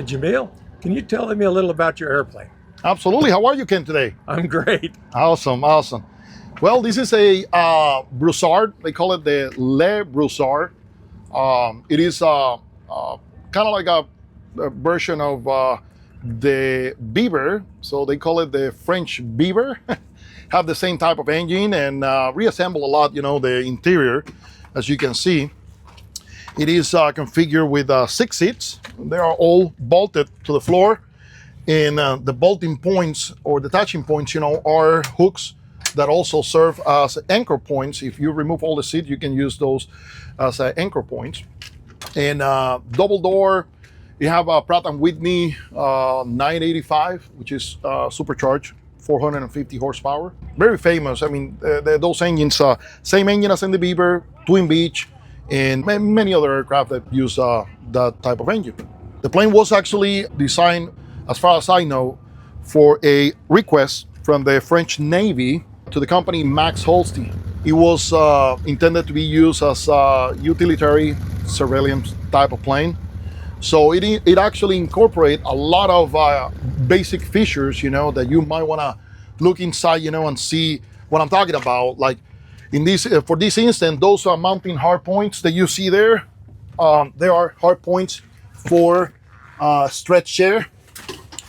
Jamil, can you tell me a little about your airplane? Absolutely. How are you, Ken, today? I'm great. Awesome, awesome. Well, this is a Broussard. They call it the Le Broussard. It is kind of like a version of the Beaver. So they call it the French Beaver. Have the same type of engine and reassemble a lot, the interior, as you can see. It is configured with 6 seats. They are all bolted to the floor. And the bolting points or detaching points, are hooks that also serve as anchor points. If you remove all the seats, you can use those as anchor points. And double door, you have a Pratt & Whitney 985, which is supercharged, 450 horsepower. Very famous. I mean, those engines, same engine as in the Beaver, twin beach, and many other aircraft that use that type of engine. The plane was actually designed, as far as I know, for a request from the French Navy to the company Max Holste. It was intended to be used as a utilitarian surveillance type of plane. So it actually incorporates a lot of basic features, that you might want to look inside, and see what I'm talking about. Like in this, for this instance, those are mounting hard points that you see there. There are hard points for stretch chair,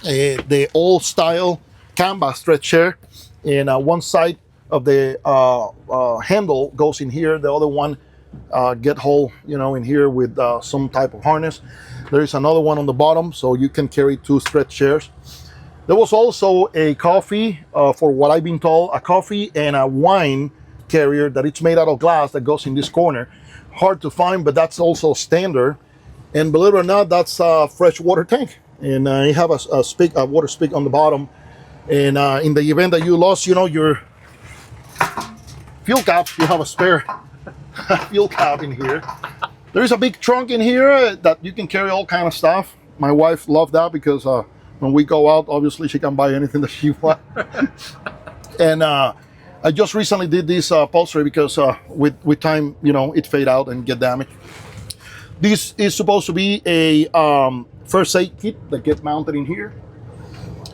the old style canvas stretch chair, and one side of the handle goes in here. The other one get hole, in here with some type of harness. There is another one on the bottom, so you can carry 2 stretch chairs. There was also a coffee, for what I've been told, a coffee and a wine carrier that it's made out of glass that goes in this corner. Hard to find, but that's also standard. And believe it or not, that's a fresh water tank. And you have a water spigot on the bottom. And in the event that you lost, your fuel cap, you have a spare fuel cap in here. There is a big trunk in here that you can carry all kind of stuff. My wife loved that because when we go out, obviously she can buy anything that she wants. And I just recently did this upholstery because with time, it fade out and get damaged. This is supposed to be a first aid kit that gets mounted in here.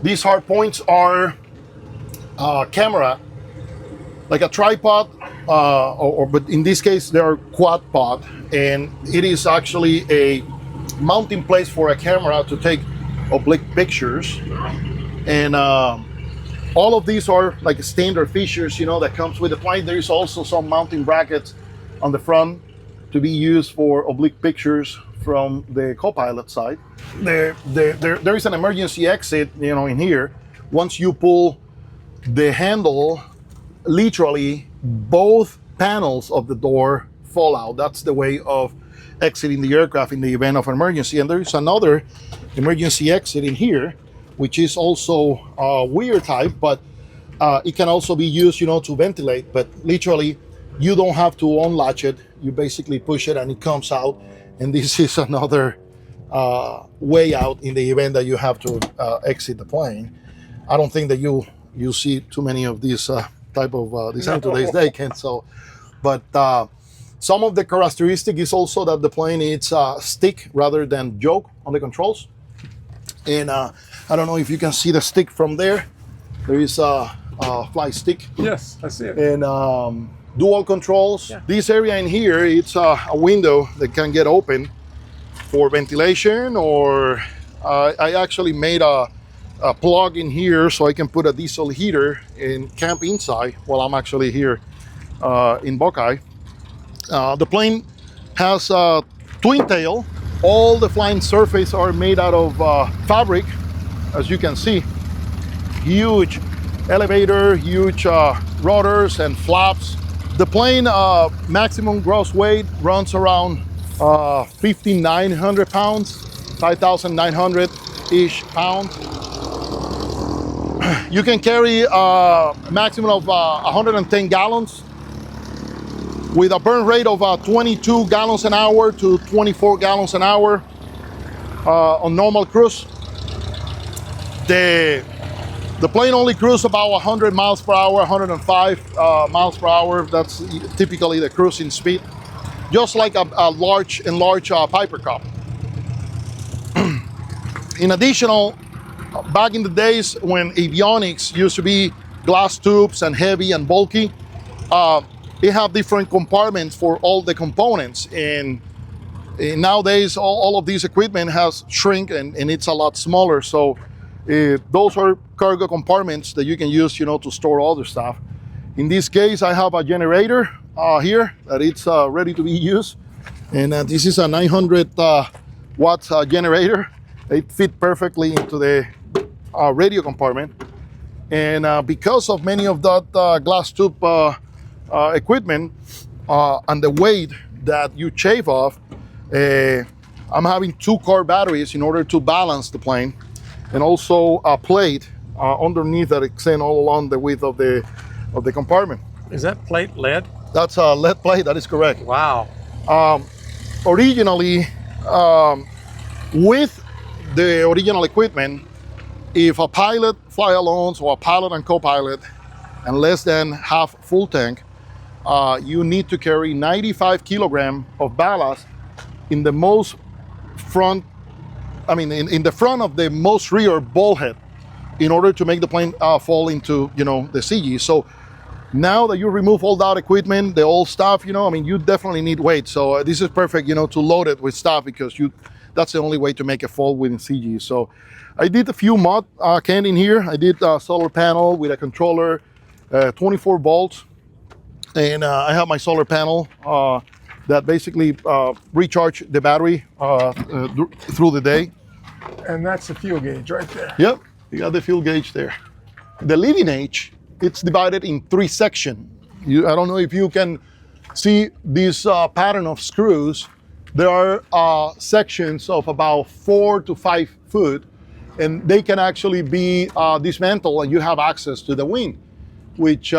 These hard points are camera, like a tripod, but in this case they are quad pod, and it is actually a mounting place for a camera to take oblique pictures. And all of these are like standard features, that comes with the plane. There is also some mounting brackets on the front to be used for oblique pictures from the co-pilot side. There is an emergency exit, in here. Once you pull the handle, literally both panels of the door fall out. That's the way of exiting the aircraft in the event of an emergency. And there is another emergency exit in here, which is also a weird type, but it can also be used, to ventilate. But literally, you don't have to unlatch it. You basically push it and it comes out. And this is another way out in the event that you have to exit the plane. I don't think that you see too many of these type of design today's day, Ken. So, but some of the characteristic is also that the plane needs stick rather than yoke on the controls. And I don't know if you can see the stick from there. There is a fly stick. Yes, I see it. And dual controls. Yeah. This area in here, it's a window that can get open for ventilation, or I actually made a plug in here so I can put a diesel heater and camp inside while I'm actually here in Buckeye. The plane has a twin tail. All the flying surface are made out of fabric, as you can see. Huge elevator, huge rotors and flaps. The plane maximum gross weight runs around 5,900 pounds, 5,900-ish pounds. You can carry a maximum of 110 gallons with a burn rate of 22 gallons an hour to 24 gallons an hour on normal cruise. The plane only cruises about 100 miles per hour, 105 miles per hour. That's typically the cruising speed, just like a large Piper Cup. In additional, back in the days when avionics used to be glass tubes and heavy and bulky, they have different compartments for all the components. And nowadays, all of this equipment has shrink and it's a lot smaller. So those are cargo compartments that you can use, to store other stuff. In this case, I have a generator here that it's ready to be used. And this is a 900 watts generator. It fit perfectly into the radio compartment. And because of many of that glass tube equipment and the weight that you shave off, I'm having 2 car batteries in order to balance the plane, and also a plate underneath that extends all along the width of the compartment. Is that plate lead? That's a lead plate, that is correct. Wow. Originally, with the original equipment, if a pilot fly alone, so a pilot and co-pilot, and less than half full tank, you need to carry 95 kilograms of ballast in the most front, in the front of the most rear bulkhead in order to make the plane fall into, the CG. So now that you remove all that equipment, the old stuff, you definitely need weight. So this is perfect, to load it with stuff, because that's the only way to make it fall within CG. So I did a few mod can in here. I did a solar panel with a controller, 24 volts. And I have my solar panel that basically recharge the battery through the day. And that's the fuel gauge right there. Yep, you got the fuel gauge there. The leading edge, it's divided in 3 sections. I don't know if you can see this pattern of screws. There are sections of about 4 to 5 foot, and they can actually be dismantled, and you have access to the wing, which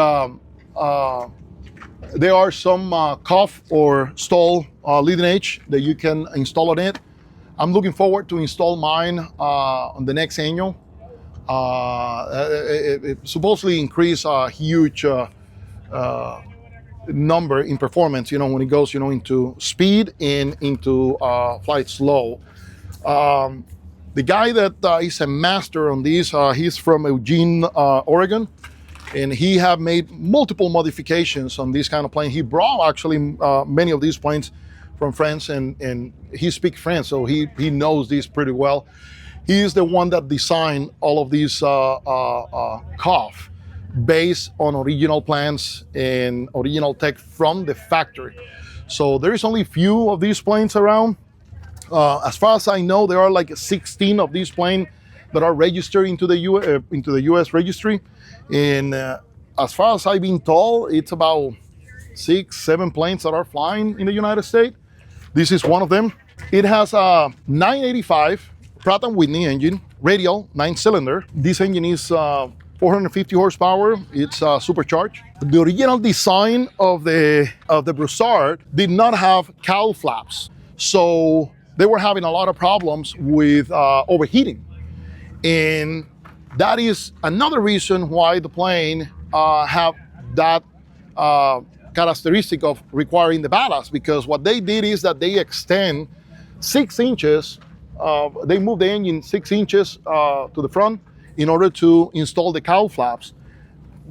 there are some cuff or stall leading edge that you can install on it. I'm looking forward to install mine on the next annual. It supposedly increase a huge number in performance, when it goes, into speed and into flight slow. The guy that is a master on this, he's from Eugene, Oregon, and he have made multiple modifications on this kind of plane. He brought actually many of these planes from France, and he speaks French, so he knows this pretty well. He is the one that designed all of these COF based on original plans and original tech from the factory. So there is only few of these planes around. As far as I know, there are like 16 of these planes that are registered into the U.S. registry. And as far as I've been told, it's about 6-7 planes that are flying in the United States. This is one of them. It has a 985 Pratt & Whitney engine, radial, 9-cylinder. This engine is 450 horsepower. It's supercharged. The original design of the Broussard did not have cowl flaps, so they were having a lot of problems with overheating. And that is another reason why the plane have that characteristic of requiring the ballast, because what they did is that they extend 6 inches, they move the engine 6 inches to the front in order to install the cowl flaps,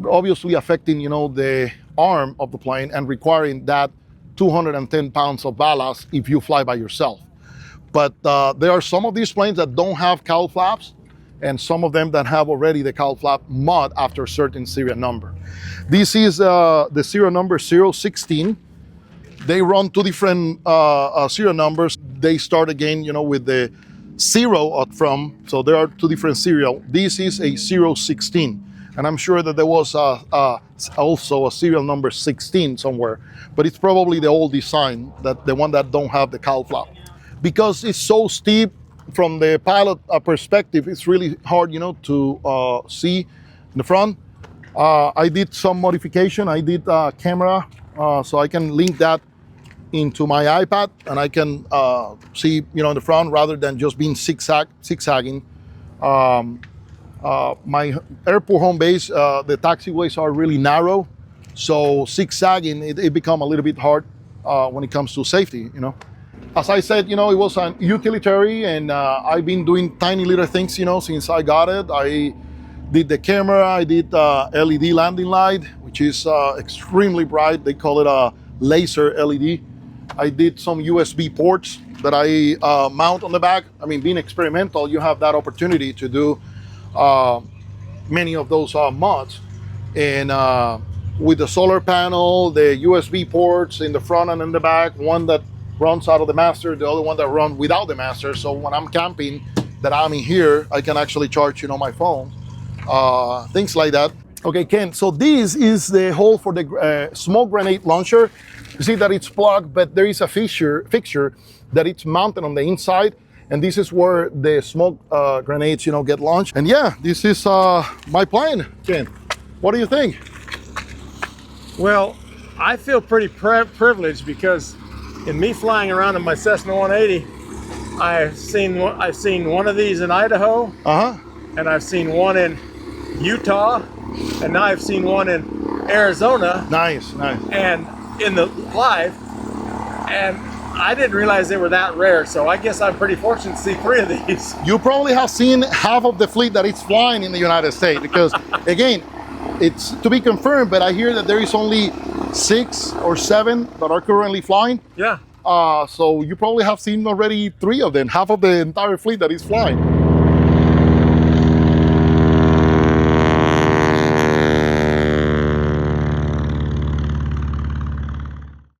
obviously affecting, the arm of the plane and requiring that 210 pounds of ballast if you fly by yourself. But there are some of these planes that don't have cowl flaps, and some of them that have already the cowl flap mod after a certain serial number. This is the serial number 016. They run 2 different serial numbers. They start again, with the 0 up from, so there are 2 different serial. This is a 016, and I'm sure that there was also a serial number 16 somewhere, but it's probably the old design, that the one that don't have the cowl flap. Because it's so steep from the pilot perspective, it's really hard, to see in the front. I did some modification. I did a camera, so I can link that into my iPad, and I can see, in the front, rather than just being zigzagging. My airport home base, the taxiways are really narrow, so zigzagging, it become a little bit hard when it comes to safety, As I said, you know, it was an utilitarian, and I've been doing tiny little things, you know, since I got it. I did the camera, I did LED landing light, which is extremely bright. They call it a laser LED. I did some USB ports that I mount on the back. I mean, being experimental, you have that opportunity to do many of those mods. And with the solar panel, the USB ports in the front and in the back, one that runs out of the master, the other one that runs without the master. So when I'm camping, that I'm in here, I can actually charge, you know, my phone, things like that. Okay, Ken, so this is the hole for the smoke grenade launcher. You see that it's plugged, but there is a fixture that it's mounted on the inside, and this is where the smoke grenades, you know, get launched. And yeah, this is my plan, Ken. What do you think? Well, I feel pretty privileged because in me flying around in my Cessna 180, I've seen one of these in Idaho, and I've seen one in Utah, and now I've seen one in Arizona. Nice. And in the live, and I didn't realize they were that rare. So I guess I'm pretty fortunate to see 3 of these. You probably have seen half of the fleet that is flying in the United States, because again, it's to be confirmed, but I hear that there is only 6 or 7 that are currently flying. Yeah. So you probably have seen already 3 of them, half of the entire fleet that is flying.